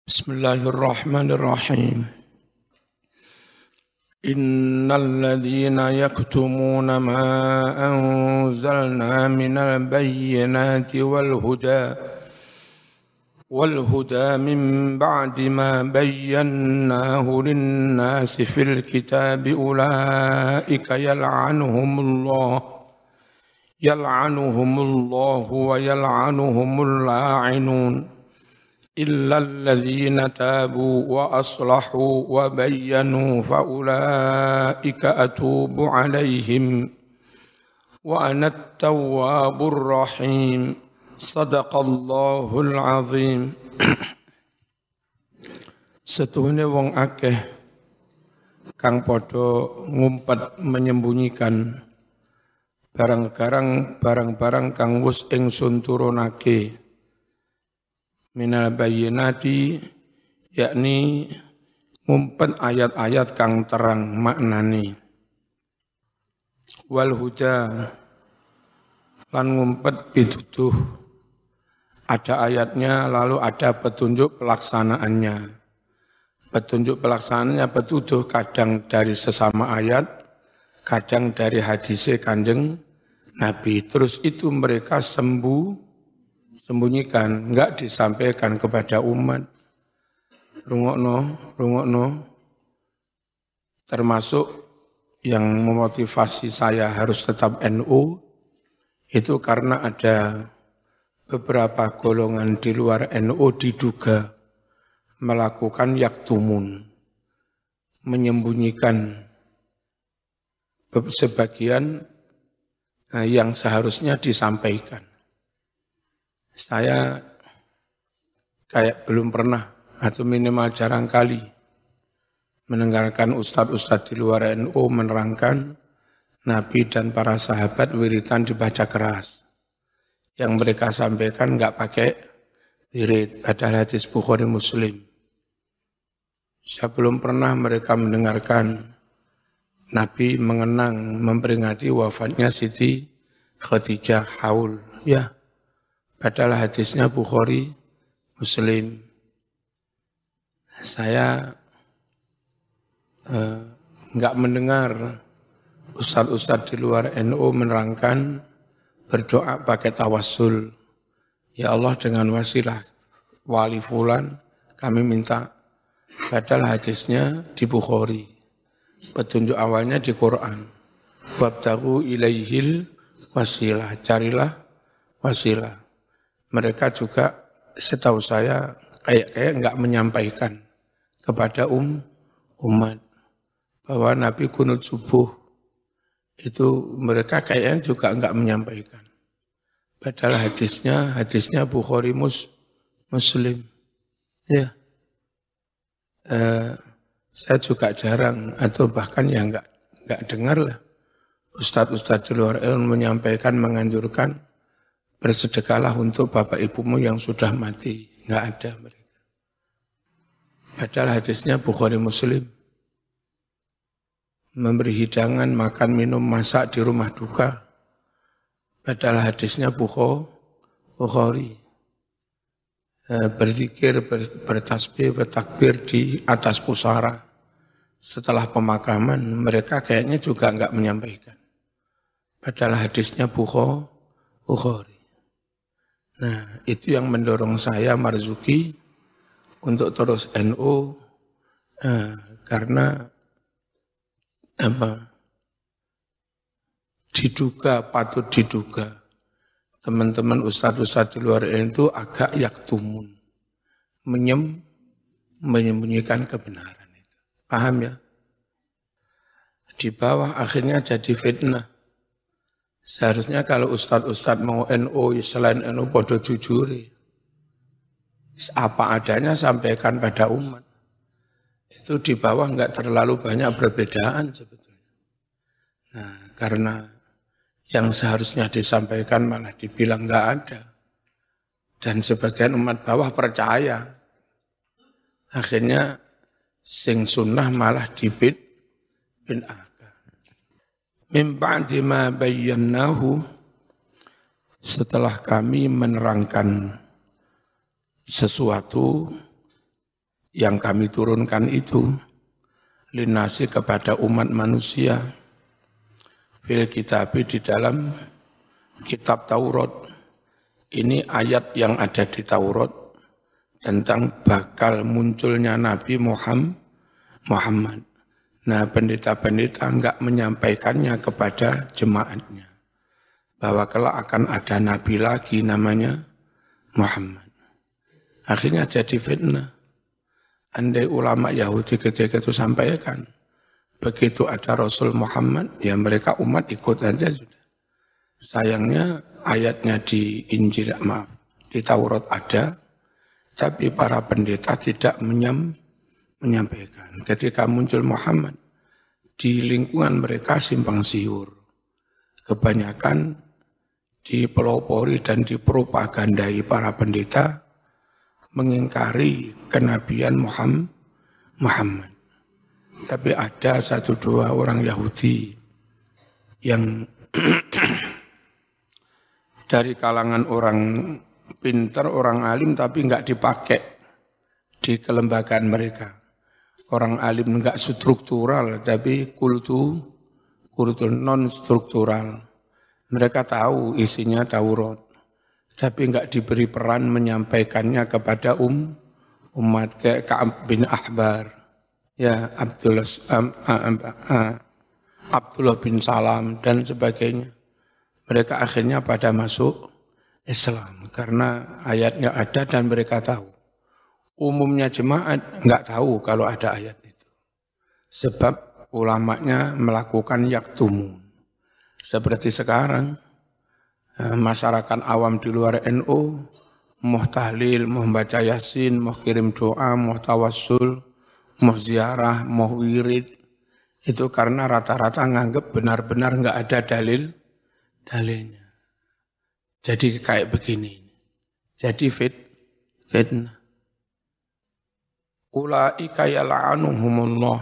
Bismillahirrahmanirrahim. Innal ladzina yaktumuna ma anzalna minal bayyinati wal huda min ba'di ma bayyannahu lin-nasi fil kitabi ulaika yal'anuhumullahu wa yal'anuhumul la'inun. إلا الذين تابوا وأصلحوا وبينوا فأولئك أتوب عليهم وأنا التواب الرحيم صدق الله العظيم. Setuhune wong akeh kang padha ngumpet menyembunyikan barang-barang kang wis ingsun turunake minal bayyinati, yakni ngumpet ayat-ayat kang terang maknani, wal huda lan ngumpet pituduh, ada ayatnya lalu ada petunjuk pelaksanaannya. Petunjuk pelaksanaannya petuduh kadang dari sesama ayat, kadang dari hadis Kanjeng Nabi. Terus itu mereka sembunyikan, enggak disampaikan kepada umat. Rungokno, termasuk yang memotivasi saya harus tetap NU, itu karena ada beberapa golongan di luar NU diduga melakukan yaktumun, menyembunyikan sebagian yang seharusnya disampaikan. Saya kayak belum pernah atau minimal jarang kali mendengarkan ustadz-ustadz di luar NU menerangkan Nabi dan para sahabat wiridan dibaca keras. Yang mereka sampaikan enggak pakai wirid, ada hadis Bukhari Muslim. Saya belum pernah mereka mendengarkan Nabi mengenang memperingati wafatnya Siti Khadijah haul, ya. Padahal hadisnya Bukhari Muslim. Saya enggak mendengar ustadz-ustadz di luar NU menerangkan berdoa pakai tawassul. Ya Allah, dengan wasilah wali fulan kami minta. Padahal hadisnya di Bukhari. Petunjuk awalnya di Quran. Wabtaghu ilaihil wasilah. Carilah wasilah. Mereka juga setahu saya kayak enggak menyampaikan kepada umat bahwa Nabi kunut subuh itu mereka kayaknya juga enggak menyampaikan. Padahal hadisnya Bukhari Muslim. Ya, saya juga jarang atau bahkan ya enggak dengar lah ustadz-ustadz di luar ilmu menyampaikan menganjurkan bersedekahlah untuk bapak ibumu yang sudah mati. Enggak ada mereka. Padahal hadisnya Bukhari Muslim. Memberi hidangan, makan, minum, masak di rumah duka. Padahal hadisnya Bukhari. Berzikir, bertasbih, bertakbir di atas pusara. Setelah pemakaman, mereka kayaknya juga enggak menyampaikan. Padahal hadisnya Bukhari. Nah, itu yang mendorong saya Marzuki untuk terus NU karena patut diduga teman-teman ustadz-ustadz di luar itu agak yaktumun, menyembunyikan kebenaran itu. Paham ya? Di bawah akhirnya jadi fitnah. Seharusnya kalau ustadz-ustadz mau NU, selain NU podo jujuri. Apa adanya sampaikan pada umat. Itu di bawah enggak terlalu banyak perbedaan sebetulnya. Nah, karena yang seharusnya disampaikan malah dibilang enggak ada. Dan sebagian umat bawah percaya. Akhirnya sing sunnah malah bid'ah. Min ba'di ma bayyannahu, setelah kami menerangkan sesuatu yang kami turunkan itu linasi kepada umat manusia fil kitabi di dalam kitab Taurat. Ini ayat yang ada di Taurat tentang bakal munculnya Nabi Muhammad. Nah, pendeta-pendeta enggak menyampaikannya kepada jemaatnya bahwa kelak akan ada nabi lagi namanya Muhammad. Akhirnya jadi fitnah. Andai ulama Yahudi ketika itu sampaikan, begitu ada Rasul Muhammad, ya mereka umat ikut saja sudah. Sayangnya ayatnya di Injil, di Taurat ada, tapi para pendeta tidak menyampaikan. Ketika muncul Muhammad, di lingkungan mereka simpang siur. Kebanyakan dipelopori dan dipropagandai para pendeta mengingkari kenabian Muhammad. Tapi ada 1-2 orang Yahudi yang dari kalangan orang pintar, orang alim, tapi enggak dipakai di kelembagaan mereka. Orang alim enggak struktural, tapi kultur non-struktural. Mereka tahu isinya Taurat, tapi enggak diberi peran menyampaikannya kepada umat kayak Ka'ab bin Ahbar, ya Abdullah bin Salam dan sebagainya. Mereka akhirnya pada masuk Islam karena ayatnya ada dan mereka tahu. Umumnya jemaat enggak tahu kalau ada ayat itu. Sebab ulamanya melakukan yaktumun. Seperti sekarang, masyarakat awam di luar NU, mau tahlil, mau baca yasin, mau kirim doa, mau tawassul, mau ziarah, mau wirid, itu karena rata-rata nganggep benar-benar enggak ada dalilnya. Jadi kayak begini. Jadi fitnah. Ulaika yal'anuhumullah.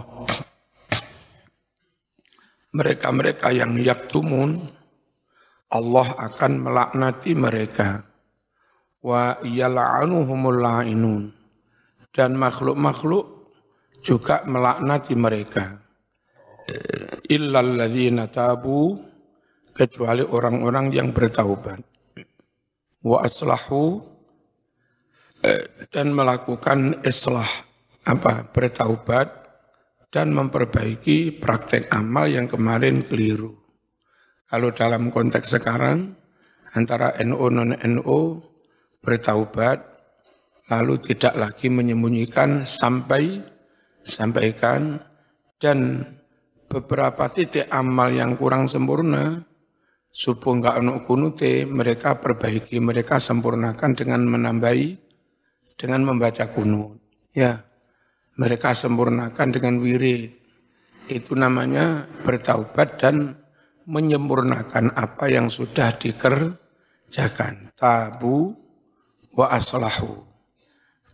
Mereka-mereka yang yaktumun, Allah akan melaknati mereka. Wa yal'anuhumul la'inun. Dan makhluk-makhluk juga melaknati mereka. Illal ladzina tabu, kecuali orang-orang yang bertaubat. Wa aslahu, dan melakukan islah, bertaubat dan memperbaiki praktek amal yang kemarin keliru. Kalau dalam konteks sekarang, antara NU non-NU bertaubat, lalu tidak lagi menyembunyikan sampaikan, dan beberapa titik amal yang kurang sempurna, subuh enggak ono kunute, mereka perbaiki, mereka sempurnakan dengan membaca kunut. Ya, mereka sempurnakan dengan wirid. Itu namanya bertaubat dan menyempurnakan apa yang sudah dikerjakan. Tabu wa aslahu.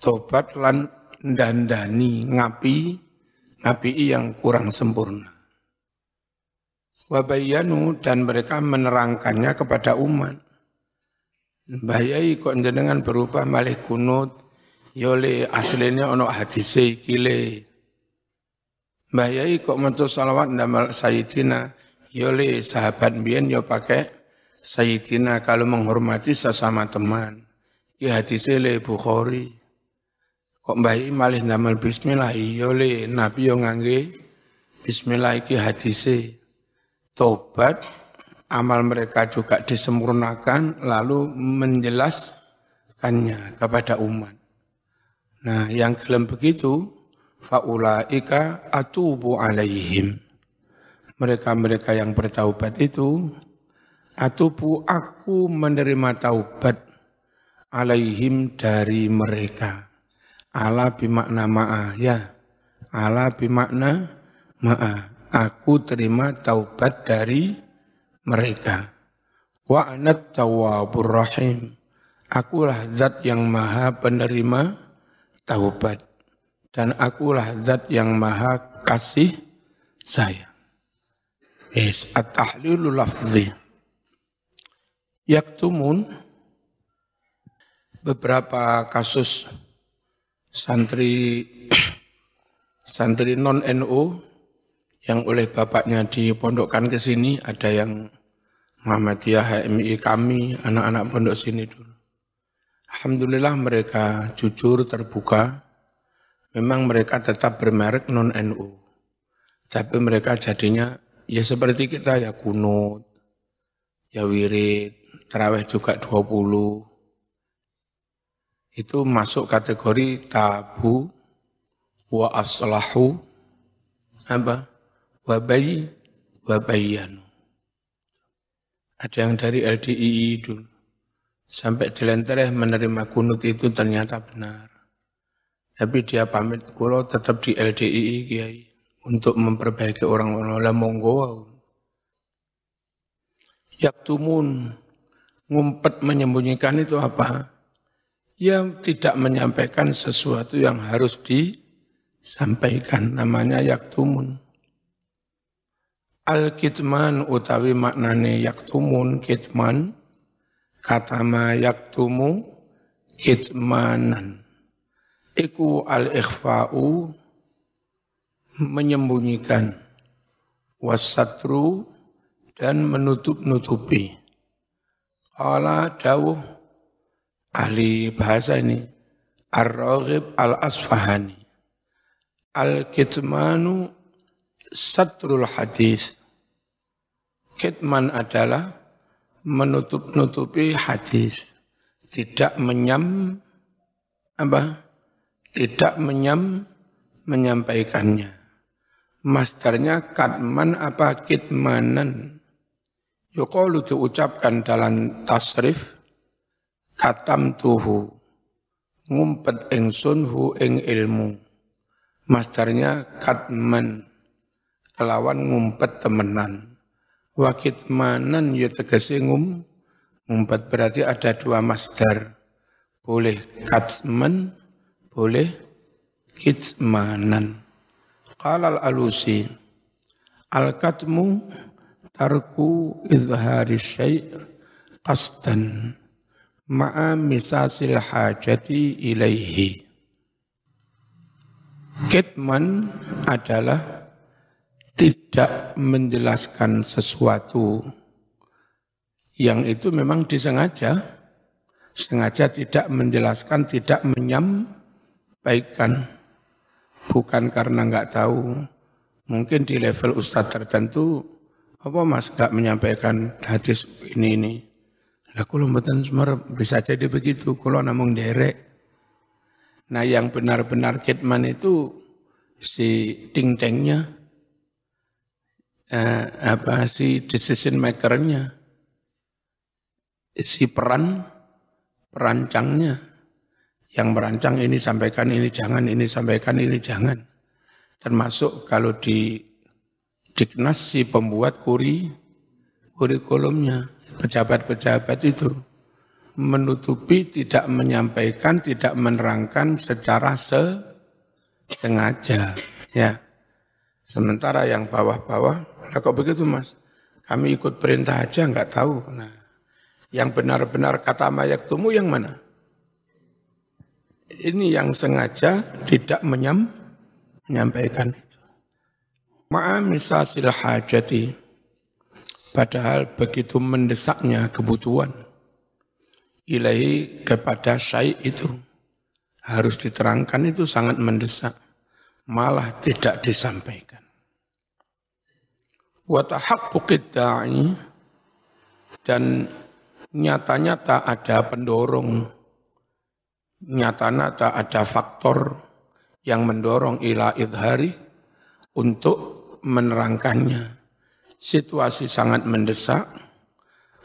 Tobat lan dandani, ngapi yang kurang sempurna. Wabayanu, dan mereka menerangkannya kepada umat. Bahayai kok jenengan berubah malih kunut, yole aslinya ono hadise iki le. Bahayai kok maca selawat ndamal sayyidina, yole sahabat mbiyen yo pakai sayyidina kalau menghormati sesama teman. Ki hadise le Bukhari. Kok bahayai malih ndamal bismillah, yole Nabi yo ngangge bismillah iki hadise. Tobat, amal mereka juga disempurnakan, lalu menjelaskannya kepada umat. Nah, yang gelem begitu, faulaika atubu alaihim. Mereka-mereka yang bertaubat itu, atubu, aku menerima taubat alaihim dari mereka. Ala bimakna ma'ah, ya. Ala bimakna ma'ah. Aku terima taubat dari mereka. Wa anat tawwabur rahim. Akulah zat yang maha penerima taubat. Dan akulah zat yang maha kasih sayang. At-tahlilu lafzi. Yaktumun, beberapa kasus santri santri non NU yang oleh bapaknya dipondokkan ke sini, ada yang Muhammadiyah, HMI kami, anak-anak pondok sini dulu. Alhamdulillah mereka jujur, terbuka. Memang mereka tetap bermerek non NU. Tapi mereka jadinya ya seperti kita, ya kunut, ya wirid, tarawih juga 20. Itu masuk kategori tabu wa aslahu apa? Wa bayyanu. Ada yang dari LDII dulu. Sampai jelentereh menerima kunut itu ternyata benar. Tapi dia pamit, kalau tetap di LDII Kiai. Untuk memperbaiki orang-orang monggo. Yaktumun, ngumpet menyembunyikan itu apa? Ya tidak menyampaikan sesuatu yang harus disampaikan. Namanya yaktumun. Al-kitman utawi maknane yaktumun, kitman, katama yaktumu, kitmanan. Iku al-ikhfa'u, menyembunyikan, wasatru, dan menutup-nutupi. Qala dawuh, ahli bahasa ini, Ar-Raghib Al-Asfahani. Al-kitmanu satrul hadis. Kitman adalah menutup-nutupi hadis, tidak menyampaikannya. Masdarnya katman apa kitmanan. Yuqalu diucapkan dalam tasrif, katam tuhu, ngumpet ingsun hu ing ilmu. Masdarnya katman, kelawan ngumpet temenan. Wa kitmanan ya tegese ngumpet, berarti ada dua masdar. Boleh katman, boleh kitmanan. Qala al-Alusi, al-katmu tarku izhari syai' qasdan ma'a misasil hajati ilaihi. Kitman adalah tidak menjelaskan sesuatu yang itu memang disengaja, sengaja tidak menjelaskan, tidak menyampaikan, bukan karena enggak tahu. Mungkin di level ustadz tertentu, apa mas enggak menyampaikan hadis ini. Lah kalau mboten semar bisa jadi begitu, kalau namung derek. Nah yang benar-benar kitman itu si ting-tengnya, si decision makernya, si perancangnya, yang merancang ini sampaikan, ini jangan, ini sampaikan, ini jangan. Termasuk kalau di Diknas si pembuat kurikulumnya, pejabat-pejabat itu menutupi, tidak menyampaikan, tidak menerangkan secara sengaja, ya. Sementara yang bawah-bawah, lah kok begitu mas? Kami ikut perintah aja nggak tahu. Nah, yang benar-benar kata mayaktumu yang mana? Ini yang sengaja tidak menyampaikan itu. Ma'a misasil hajati, padahal begitu mendesaknya kebutuhan. Ilahi kepada syai' itu harus diterangkan, itu sangat mendesak, malah tidak disampaikan. Wa tahaqquqid da'i, dan nyata-nyata ada pendorong, nyata-nyata ada faktor yang mendorong ila idhari untuk menerangkannya. Situasi sangat mendesak,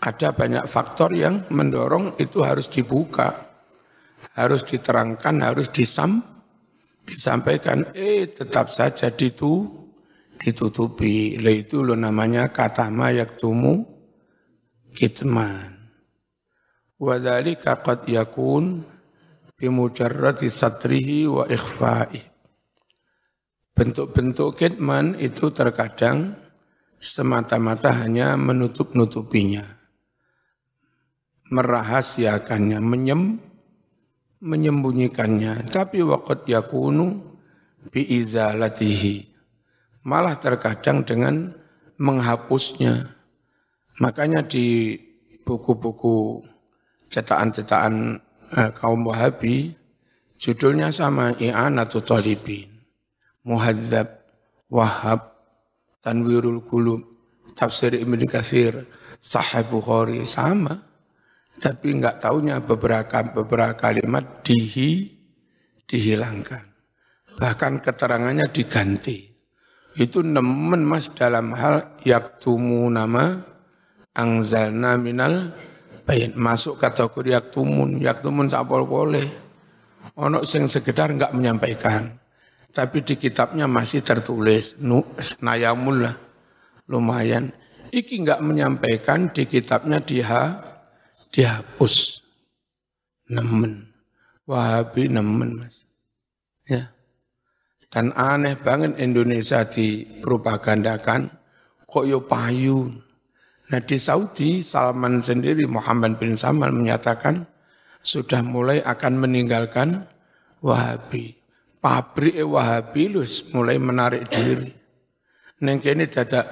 ada banyak faktor yang mendorong itu harus dibuka, harus diterangkan, harus disampaikan. Tetap saja ditutupi. Itu lo namanya katama yaktumu kitman. Wa dzalika qad yakun bimujarradi satrihi wa ikhfa'i. Bentuk-bentuk kitman itu terkadang semata-mata hanya menutup-nutupinya, merahasiakannya, menyembunyikannya, tapi waqad yakunu biizalatihi, malah terkadang dengan menghapusnya. Makanya di buku-buku cetakan-cetakan kaum Wahabi, judulnya sama, I'anatul Talibin, Muhadzab, Wahhab, Tanwirul Qulub, Tafsir Ibnu Katsir, Sahih Bukhari, sama. Tapi enggak taunya beberapa kalimat dihilangkan. Bahkan keterangannya diganti. Itu nemen mas dalam hal yaktumu nama angzalna minal bayin. Masuk kategori yaktumun sapol boleh. Ono sing sekedar enggak menyampaikan. Tapi di kitabnya masih tertulis, nayamul lah, lumayan. Iki enggak menyampaikan, di kitabnya dihapus. Nemen. Wahabi nemen mas. Ya. Dan aneh banget Indonesia dipropagandakan, kok yo payu. Nah di Saudi, Salman sendiri, Muhammad bin Salman menyatakan, sudah mulai akan meninggalkan Wahabi. Pabrik Wahabi mulai menarik diri. Neng kene dadak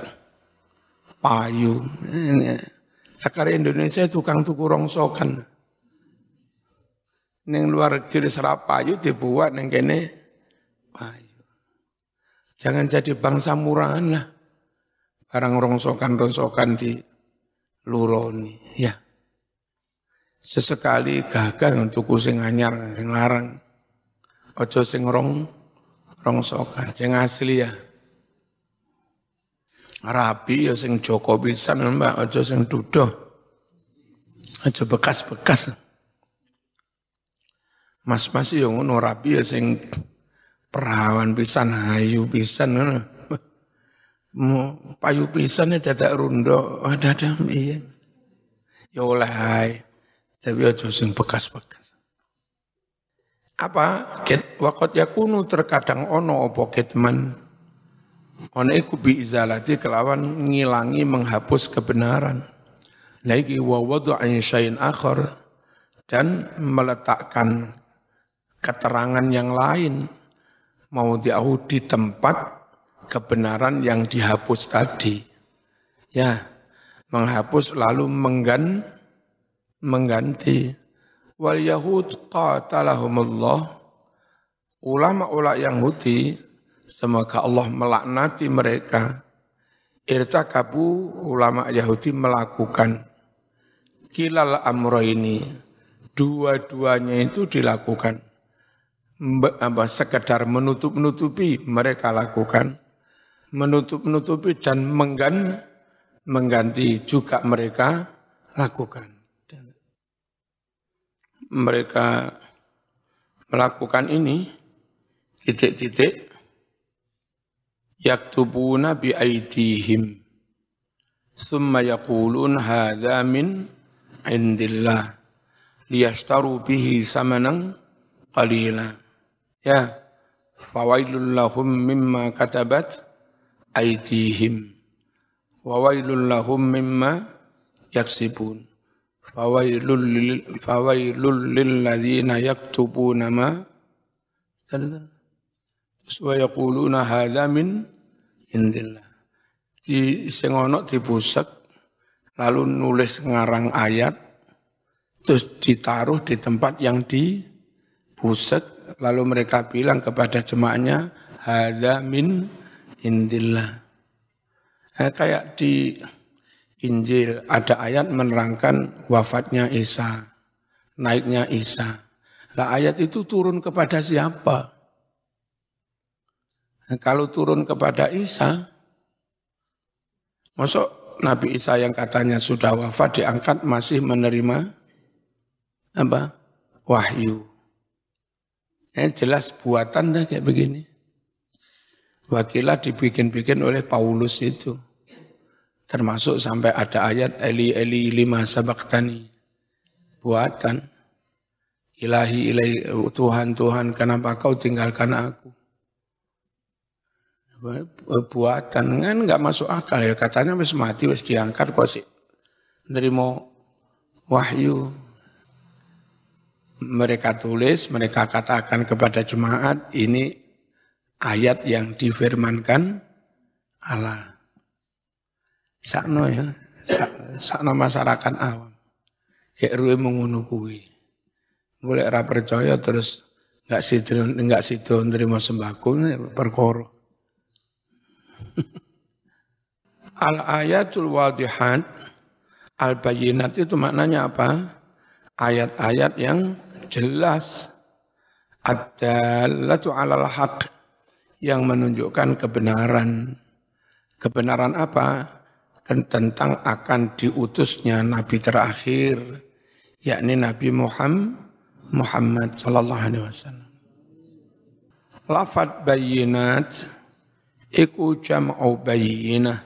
payu. Karena Indonesia tukang tuku rongsokan. Neng luar negeri serap payu dibuat neng kene payu. Jangan jadi bangsa murahan lah. Barang rongsokan di luroni. Ya. Sesekali gagal untuk sing anyar, sing larang. Ojo sing rongsokan, sing asli ya. Rabi ya sing Joko pisan Mbak, ojo sing dudoh. Ojo bekas-bekas. Mas-mas yo ngono rabi ya sing perawan pisan, ayu pisan ngono. Payu pisan dadak rundo, ada iya. Ya oleh ae. Tapi ojo sing bekas-bekas. Apa? Waqad yakunu terkadang ono apa kitman. Ono iku biizalati kelawan ngilangi menghapus kebenaran. Lagi wa wad'in syai'in akhar, dan meletakkan keterangan yang lain mau diahu di tempat kebenaran yang dihapus tadi. Ya, menghapus lalu mengganti. Wal Yahud qatalahumullah, ulama-ulama Yahudi, semoga Allah melaknati mereka. Irtakabu, ulama Yahudi melakukan kilal amroini, dua-duanya itu dilakukan. Sekedar menutup-nutupi mereka lakukan, menutup-nutupi dan mengganti juga mereka lakukan. Mereka melakukan ini titik-titik yaktubuna bi aidihim summa yaqulun hadza min indillah liyashtaru bihi samanan qalila ya fawailul lahum mimma katabat aidihim wa wailul lahum mimma yaksibun. Fawailul lilladzina yaktubuna ma terus wa yaquluna hadza min indillah. Di sing ana dibusek lalu nulis ngarang ayat terus ditaruh di tempat yang dibusek lalu mereka bilang kepada jemaahnya hadza min indillah. Kayak di Injil ada ayat menerangkan wafatnya Isa, naiknya Isa. Nah ayat itu turun kepada siapa? Nah, kalau turun kepada Isa, masuk Nabi Isa yang katanya sudah wafat diangkat masih menerima apa? Wahyu. Jelas buatan dah kayak begini. Wakilah dibikin-bikin oleh Paulus itu. Termasuk sampai ada ayat Eli Eli lima sabaktani. Buatan. Ilahi ilahi Tuhan Tuhan kenapa kau tinggalkan aku? Buatan kan enggak masuk akal ya, katanya wis mati wis diangkat kok sih nerimo wahyu. mereka tulis, mereka katakan kepada jemaat, ini ayat yang difirmankan Allah. Sakno ya, sakno masyarakat awam. Kayak ruwe mengono kuwi. Golek ra percaya terus enggak sido nerima sembako perkara. Al ayatul wadihat al bayyinat itu maknanya apa? Ayat-ayat yang jelas, ad-dallatu 'alal haq, yang menunjukkan kebenaran. Kebenaran apa? Tentang akan diutusnya nabi terakhir, yakni Nabi Muhammad sallallahu alaihi wasallam. Lafadz bayyinat iku jam'u bayyinah,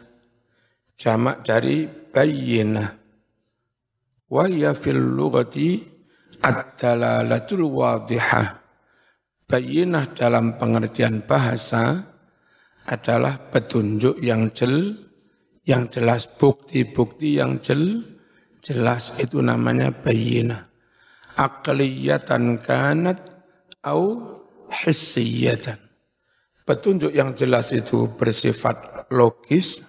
jamak dari bayyinah. Wa hiya fil lughati ad-dalalatul wadihah. Bayyinah dalam pengertian bahasa adalah petunjuk yang jelas, bukti-bukti yang jelas, itu namanya bayyinah. Aqliyatan kanat au hissiyatan. Petunjuk yang jelas itu bersifat logis,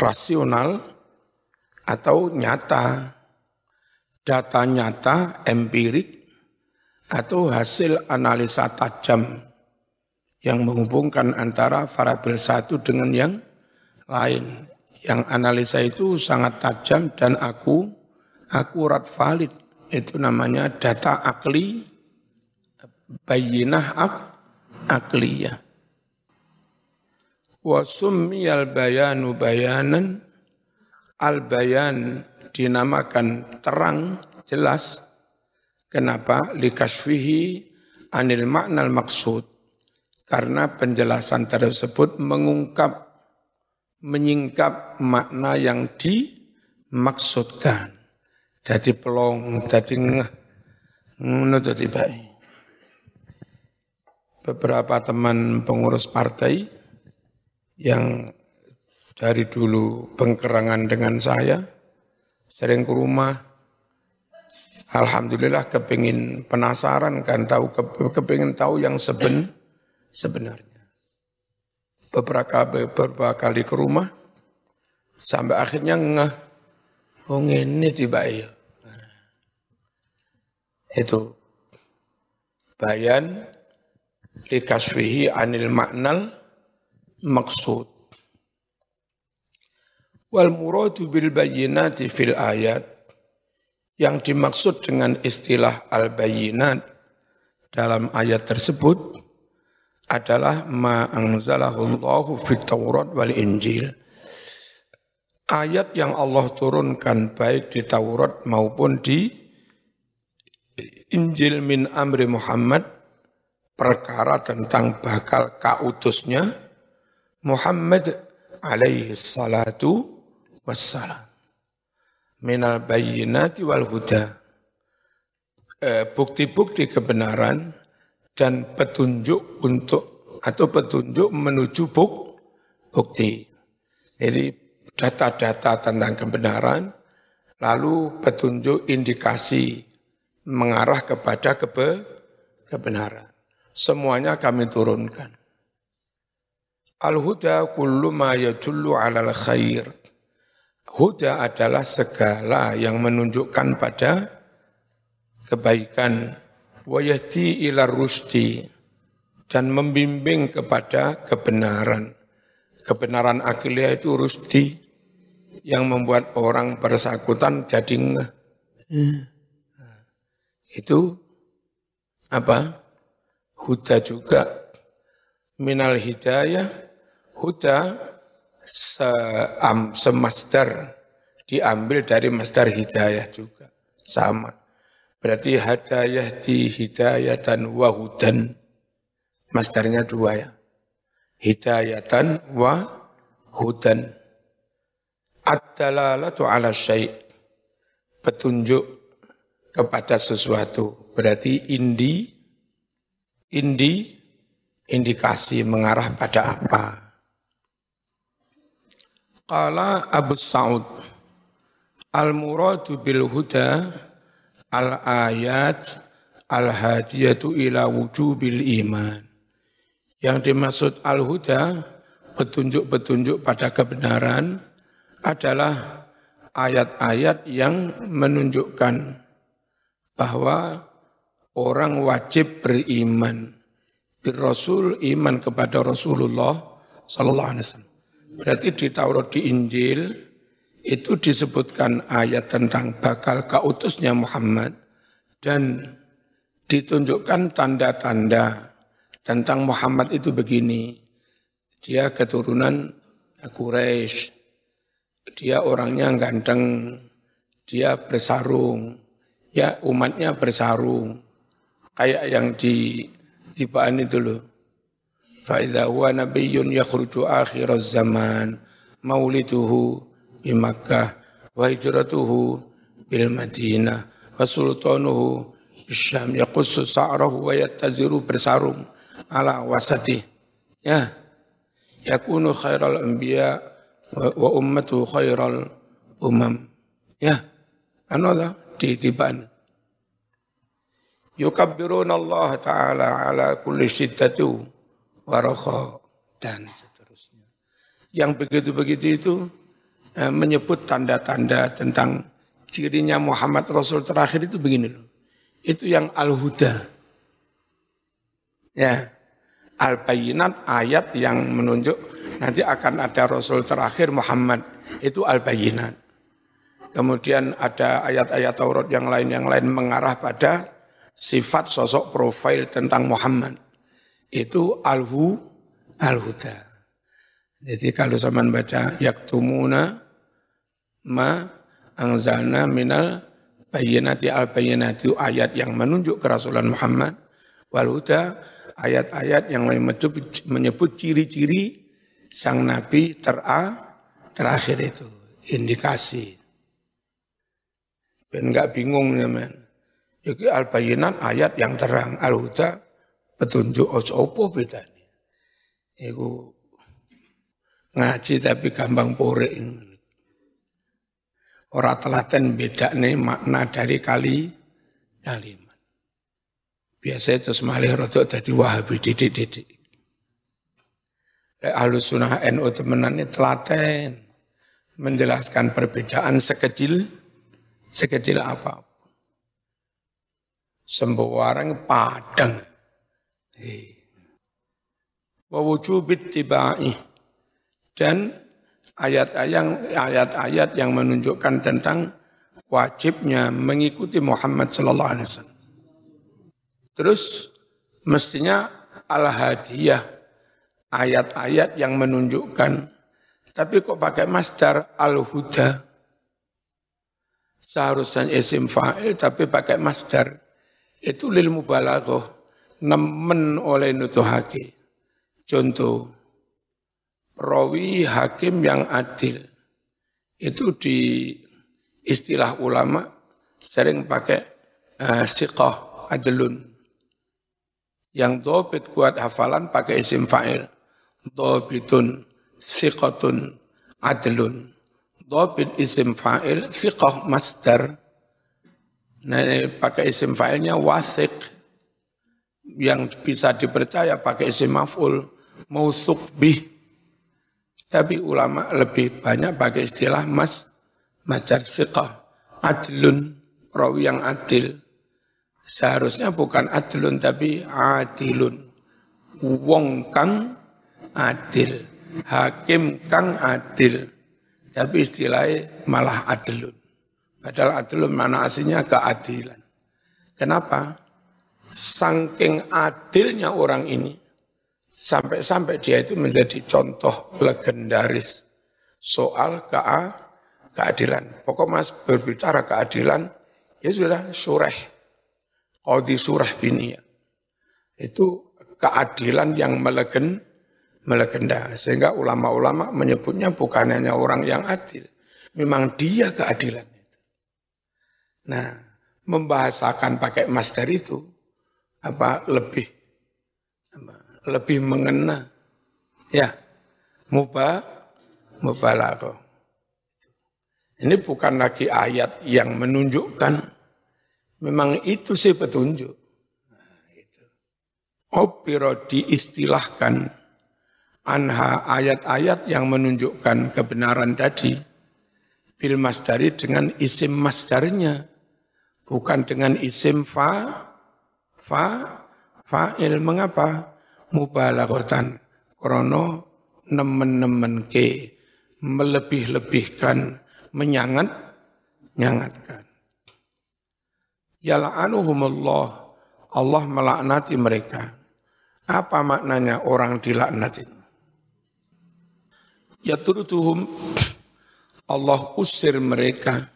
rasional, atau nyata, data nyata, empirik, atau hasil analisa tajam yang menghubungkan antara variabel satu dengan yang lain. Yang analisa itu sangat tajam dan akurat, valid. Itu namanya data akli, bayyinah akliyah. Wa summiyal bayanu bayanan, al-bayan dinamakan terang, jelas. Kenapa? Likashfihi anil maknal maksud. Karena penjelasan tersebut menyingkap makna yang dimaksudkan. Jadi pelong, jadi ngono jadi baik. Beberapa teman pengurus partai yang dari dulu bengkerangan dengan saya, sering ke rumah, alhamdulillah kepingin penasaran kan, kepingin tahu yang sebenarnya. Beberapa kali ke rumah, sampai akhirnya ini tiba ya. Itu bayan likasfihi anil maknal maksud. Wal muradu bil bayyinati fil ayat, yang dimaksud dengan istilah al bayyinat dalam ayat tersebut adalah ma anzalahu Allahu fit Taurat wal Injil. Ayat yang Allah turunkan baik di Taurat maupun di Injil min amri Muhammad, perkara tentang bakal kautusnya Muhammad alaihi salatu wassalam. Minal bayyinati wal huda. Bukti-bukti kebenaran dan petunjuk petunjuk menuju bukti. Jadi data-data tentang kebenaran, lalu petunjuk indikasi mengarah kepada kebenaran. Semuanya kami turunkan. Al-huda kullu ma yadullu 'alal khair. Huda adalah segala yang menunjukkan pada kebaikan, wa yahdi ila rusdi, dan membimbing kepada kebenaran. Kebenaran akiliyah itu rusdi, yang membuat orang bersangkutan jadi ngeh. Itu apa? Huda juga. Minal hidayah, huda semasdar, diambil dari masdar hidayah juga. Sama. Berarti hadayah di hidayatan wa hudan. Masdarnya dua ya. Hidayatan wa hudan. Ad-dalalatu ala syai'. Petunjuk kepada sesuatu. Berarti indikasi mengarah pada apa. Qala Abu Sa'ud, al-muradu bil huda al-ayat al-hadiyatu ila wujubil iman. Yang dimaksud al-huda, petunjuk-petunjuk pada kebenaran, adalah ayat-ayat yang menunjukkan bahwa orang wajib beriman. Rasul, iman kepada Rasulullah sallallahu alaihi wasallam. Berarti di Taurat, di Injil itu disebutkan ayat tentang bakal kautusnya Muhammad dan ditunjukkan tanda-tanda tentang Muhammad itu begini. Dia keturunan Quraisy. Dia orangnya ganteng. Dia bersarung. Ya, umatnya bersarung. Kayak yang di tibaan itu loh. Fa'idha huwa nabiyyun yakhruju akhiraz zaman mauliduhu bi Makkah wa hijratuhu bil Madinah wa sultanuhu bisyam yaqussu sa'rahu wa yattaziru bersarung ala wasati. Ya, yakunu khairal anbiya wa ummatu khairal umam. Ya, anolah di tibaan. Yukabbiruna Allah Ta'ala ala kulli syiddatu wa rakha dan seterusnya. Yang begitu-begitu itu menyebut tanda-tanda tentang cirinya Muhammad Rasul terakhir itu begini loh. Itu yang al-huda. Ya, al-bayinat ayat yang menunjuk nanti akan ada Rasul terakhir Muhammad. Itu al-bayinat. Kemudian ada ayat-ayat Taurat yang lain mengarah pada sifat sosok profil tentang Muhammad. Itu al-huda. Jadi kalau zaman baca yaktumuna ma anzalna minal bayyinati al-bayyinati, ayat yang menunjuk kerasulan Muhammad. Wal huda, ayat-ayat yang menyebut ciri-ciri sang nabi terakhir itu, indikasi. Ben enggak bingung ya men. Jadi al-bayyinat ayat yang terang, al-huda petunjuk. Apa bedanya? Iku ngaji tapi gampang porek. Ora telaten bedane makna dari kalimat. Biasa itu semalih rodok dadi Wahabi didik-didik. Ahlus Sunnah NU temenan telaten menjelaskan perbedaan sekecil apa. Sembarang padang. Wa wujubit tibai, dan ayat-ayat yang menunjukkan tentang wajibnya mengikuti Muhammad sallallahu alaihi wasallam. Terus mestinya al-hadiyah, ayat-ayat yang menunjukkan, tapi kok pakai masdar al-huda? Seharusnya isim fa'il tapi pakai masdar. Itu lil mubalaghah, nemen oleh nutuhake. Contoh, rawi hakim yang adil. Itu di istilah ulama sering pakai siqah adlun. Yang dhabit kuat hafalan pakai isim fa'il. Dhabitun siqatun adlun. Dhabit isim fa'il, siqah masdar. Nah, pakai isim fa'ilnya wasik, yang bisa dipercaya pakai isim maf'ul, mausuk bih. Tapi ulama lebih banyak pakai istilah masdar siqah, adlun, rawi yang adil. Seharusnya bukan adlun tapi adilun. Wong kang adil, hakim kang adil. Tapi istilahnya malah adlun. Padahal adlun mana aslinya keadilan. Kenapa? Saking adilnya orang ini, sampai-sampai dia itu menjadi contoh legendaris soal keadilan. Pokok mas berbicara keadilan, ya sudah surah. Qadhi surah biniyah. Itu keadilan yang melegenda. Sehingga ulama-ulama menyebutnya bukan hanya orang yang adil. Memang dia keadilan itu. Nah, membahasakan pakai masdar itu lebih mengena. Ya, mubalaghah. Ini bukan lagi ayat yang menunjukkan, Memang itu sih petunjuk. Opiro diistilahkan anha ayat-ayat yang menunjukkan kebenaran tadi bil masdari dengan isim masdarnya, bukan dengan isim fa'il. Mengapa? Mubalaghatan, krono nemen-nemen ke, melebih-lebihkan, nyangatkan. Yal'anuhumullah, Allah melaknati mereka. Apa maknanya orang dilaknati? Yatruduhum, Allah usir mereka.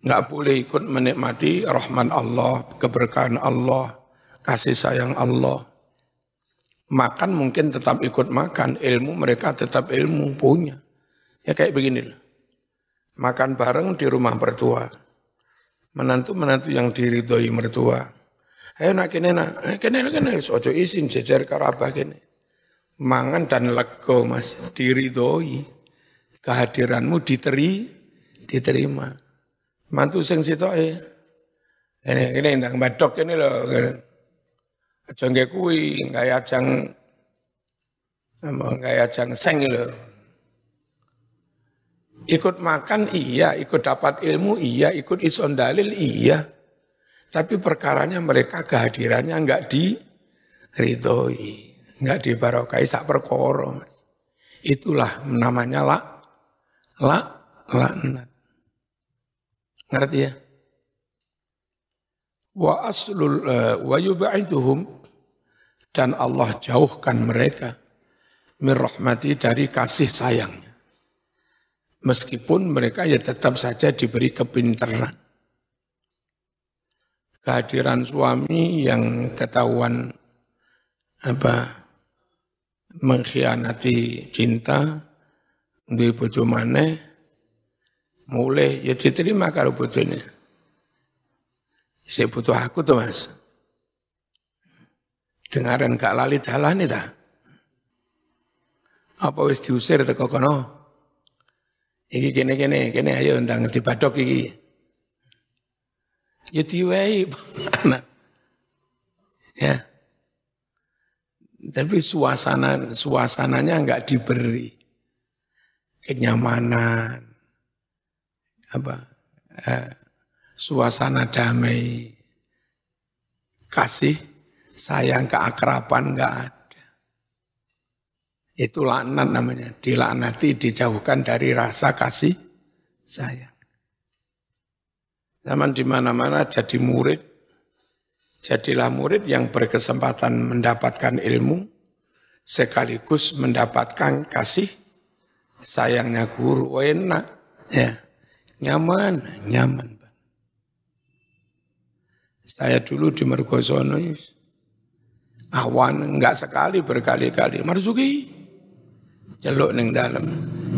Enggak boleh ikut menikmati rahmat Allah, keberkahan Allah, kasih sayang Allah. Makan mungkin tetap ikut makan, ilmu mereka tetap ilmu punya. Ya kayak begini loh. Makan bareng di rumah mertua. Menantu-menantu yang diridhoi mertua. Ayo nak kene ojo isin jejer karo abah kene. Mangan dan lego Mas, diridhoi. Kehadiranmu diterima. Mantu sing sitoke. Kene ndang badok kene lho. Aja nggih kuwi, ajang seng lho. Ikut makan iya, ikut dapat ilmu iya, ikut ison dalil iya. Tapi perkaranya mereka kehadirannya enggak diridhoi, enggak dibarokai sak perkara, Mas. Itulah namanya laknat. Ngerti ya? Wa yub'iduhum, dan Allah jauhkan mereka min rahmati, dari kasih sayangnya. Meskipun mereka ya tetap saja diberi kepintaran. Kehadiran suami yang ketahuan mengkhianati cinta, di bojo maneh, mulai ya diterima karo bojone. Saya butuh aku tuh Mas. Dengaran gak lali dalane ta? Apa wis diusir teko kono? Iki kene ayo ndang dibadok iki. Ya diwehi anak. Ya. Tapi suasananya enggak diberi kenyamanan. Suasana damai. Kasih, sayang, keakraban enggak ada. Itu laknat namanya, dilaknati, dijauhkan dari rasa kasih sayang. Zaman di mana-mana jadi murid, jadilah murid yang berkesempatan mendapatkan ilmu, sekaligus mendapatkan kasih sayangnya guru. Enak, ya, nyaman. Saya dulu di Mergosono, awan enggak sekali, berkali-kali, Marzuki. Celuk ning dalem,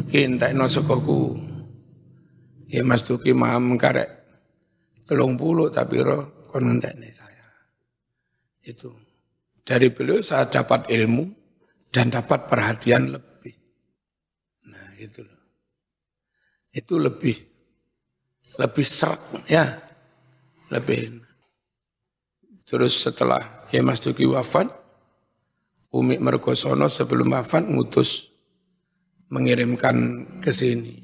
kintekno sekoku. Ya Mas Duki mam karek 30 tapi kon ngentekne saya. Itu. Dari beliau saya dapat ilmu dan dapat perhatian lebih. Nah, itu loh. Itu lebih serak ya. Lebih. Terus setelah ya Mas Duki wafat, Umi Mergosono sebelum wafat ngutus mengirimkan ke sini,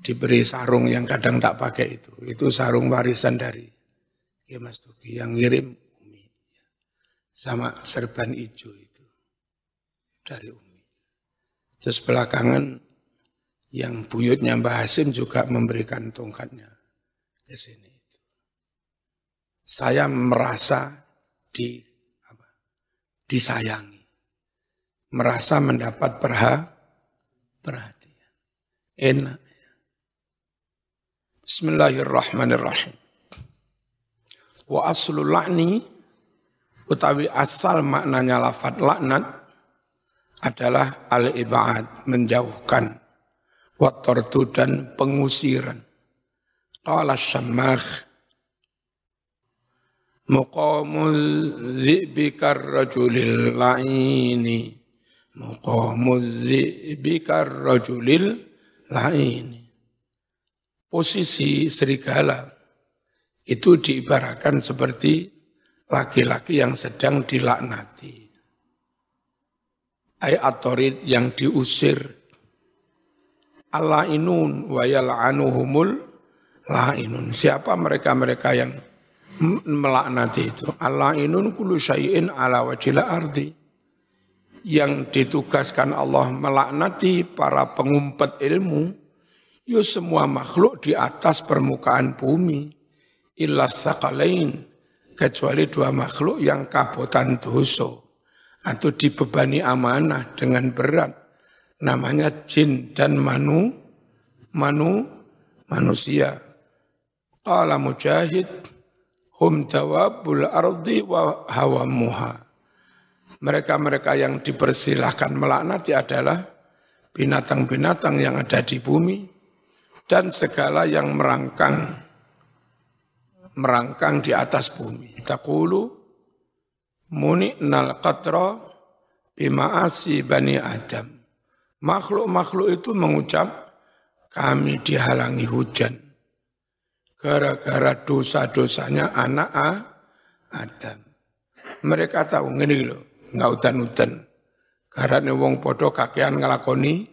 diberi sarung yang kadang tak pakai itu sarung warisan dari ya Mas Duki yang ngirim Umi, sama serban hijau itu dari Umi. Terus belakangan yang buyutnya Mbah Hasim juga memberikan tongkatnya ke sini. Saya merasa disayangi, merasa mendapat perhatian. Enak. Bismillahirrahmanirrahim. Wa aslul la'ni, utawi asal maknanya lafadz laknat adalah al-ib'ad, menjauhkan, wa tardu, dan pengusiran. Qala Syammakh, muqamul dhi'bi karrajulil la'ini, muqamul dhi'bi karrajulil la'ini. Posisi serigala itu diibaratkan seperti laki-laki yang sedang dilaknati. At-tarid yang diusir. Al-la'inun wa yal'anuhumul la'inun. Siapa mereka-mereka yang melaknati itu? Al-la'inun kullu syai'in ala wajhil ardi. Yang ditugaskan Allah melaknati para pengumpet ilmu, ya semua makhluk di atas permukaan bumi, illa tsaqalain, kecuali dua makhluk yang kabotan dosa atau dibebani amanah dengan berat, namanya jin dan manusia. Qala Mujahid, hum dawabul ardi wa hawamuha. Mereka-mereka yang dipersilahkan melaknati adalah binatang-binatang yang ada di bumi dan segala yang merangkang di atas bumi. Taqulu muni'nal qatra bima'asi bani Adam. Makhluk-makhluk itu mengucap, kami dihalangi hujan gara-gara dosa-dosanya anak Adam. Mereka tahu ngene lho, enggak udan-udan. Karena wong podo kakean ngelakoni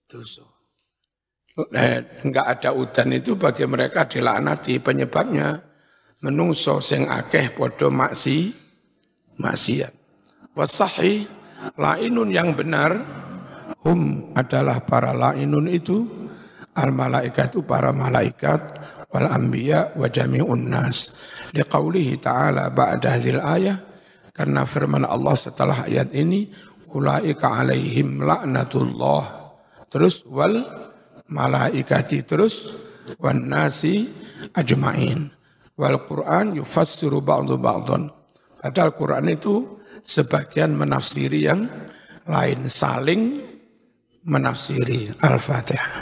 dosa. Enggak ada udan itu bagi mereka dilaknati, penyebabnya menungso sing akeh podo maksiat. Wasahih la'inun yang benar, hum adalah para la'inun itu, al-malaikatu para malaikat, wal anbiya wa jami'un nas. Liqaulihi ta'ala ba'da hadhil ayah, karena firman Allah setelah ayat ini, ulaika alaihim la'natullah, terus wal malaikati, terus wan nasi ajma'in. Wal Qur'an yufassiru ba'du ba'dun. Padahal Qur'an itu sebagian menafsiri yang lain, saling menafsiri. Al-Fatihah.